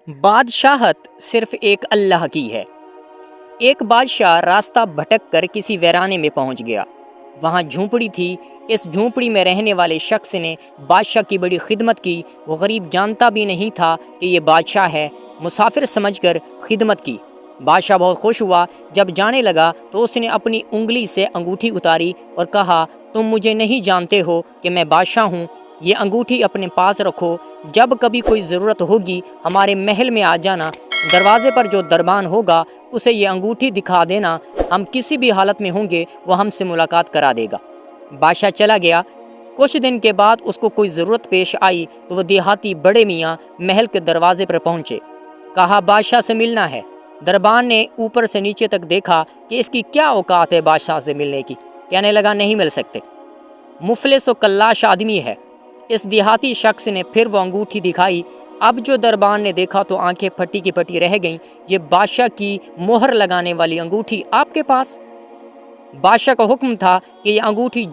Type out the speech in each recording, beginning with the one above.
بادشاہت صرف ایک اللہ کی ہے۔ ایک بادشاہ راستہ بھٹک کر کسی ویرانے میں پہنچ گیا۔ وہاں جھونپڑی تھی۔ اس جھونپڑی میں رہنے والے شخص نے بادشاہ کی بڑی خدمت کی۔ وہ غریب جانتا بھی نہیں تھا کہ یہ بادشاہ ہے۔ مسافر سمجھ کر خدمت کی۔ بادشاہ بہت خوش ہوا۔ جب جانے لگا تو اس نے اپنی انگلی سے انگوٹھی اتاری اور کہا، تم مجھے نہیں جانتے ہو کہ میں بادشاہ ہوں۔ یہ انگوٹھی اپنے پاس رکھو۔ جب کبھی کوئی ضرورت ہوگی ہمارے محل میں آ جانا۔ دروازے پر جو دربان ہوگا اسے یہ انگوٹھی دکھا دینا۔ ہم کسی بھی حالت میں ہوں گے وہ ہم سے ملاقات کرا دے گا۔ بادشاہ چلا گیا۔ کچھ دن کے بعد اس کو کوئی ضرورت پیش آئی تو وہ دیہاتی بڑے میاں محل کے دروازے پر پہنچے۔ کہا، بادشاہ سے ملنا ہے۔ دربان نے اوپر سے نیچے تک دیکھا کہ اس کی کیا اوقات ہے بادشاہ سے ملنے کی۔ کہنے لگا، نہیں مل سکتے، مفلس و کلاش آدمی ہے۔ اس دیہاتی شخص نے پھر وہ انگوٹھی دکھائی۔ اب جو دربان نے دیکھا تو آنکھیں پھٹی کی پھٹی رہ گئیں۔ یہ بادشاہ کی مہر لگانے والی انگوٹھی آپ کے پاس؟ بادشاہ کا حکم تھا کہ یہ انگوٹھی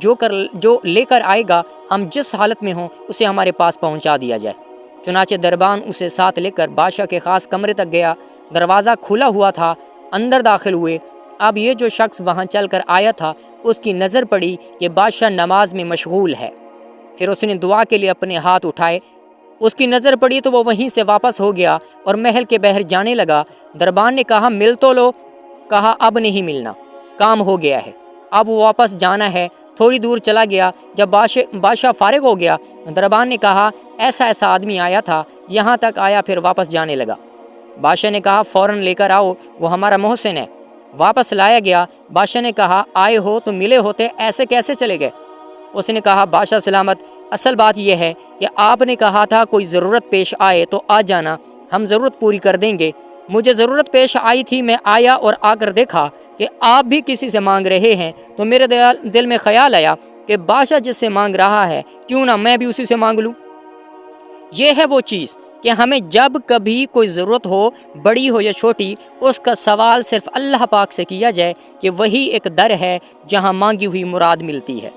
جو لے کر آئے گا ہم جس حالت میں ہوں اسے ہمارے پاس پہنچا دیا جائے۔ چنانچہ دربان اسے ساتھ لے کر بادشاہ کے خاص کمرے تک گیا۔ دروازہ کھلا ہوا تھا۔ اندر داخل ہوئے۔ اب یہ جو شخص وہاں چل کر آیا تھا اس کی نظر پڑی کہ بادشاہ نماز میں مشغول ہے۔ پھر اس نے دعا کے لیے اپنے ہاتھ اٹھائے۔ اس کی نظر پڑی تو وہ وہیں سے واپس ہو گیا اور محل کے باہر جانے لگا۔ دربان نے کہا، مل تو لو۔ کہا، اب نہیں ملنا، کام ہو گیا ہے، اب واپس جانا ہے۔ تھوڑی دور چلا گیا۔ جب بادشاہ فارغ ہو گیا، دربان نے کہا، ایسا آدمی آیا تھا، یہاں تک آیا پھر واپس جانے لگا۔ بادشاہ نے کہا، فوراً لے کر آؤ، وہ ہمارا محسن ہے۔ واپس لایا گیا۔ بادشاہ نے کہا، آئے ہو تو ملے ہوتے، ایسے کیسے چلے گئے؟ اس نے کہا، بادشاہ سلامت، اصل بات یہ ہے کہ آپ نے کہا تھا کوئی ضرورت پیش آئے تو آ جانا، ہم ضرورت پوری کر دیں گے۔ مجھے ضرورت پیش آئی تھی، میں آیا اور آ کر دیکھا کہ آپ بھی کسی سے مانگ رہے ہیں تو میرے دل میں خیال آیا کہ بادشاہ جس سے مانگ رہا ہے کیوں نہ میں بھی اسی سے مانگ لوں۔ یہ ہے وہ چیز کہ ہمیں جب کبھی کوئی ضرورت ہو، بڑی ہو یا چھوٹی، اس کا سوال صرف اللہ پاک سے کیا جائے کہ وہی ایک در ہے جہاں مانگی ہوئی مراد ملتی ہے۔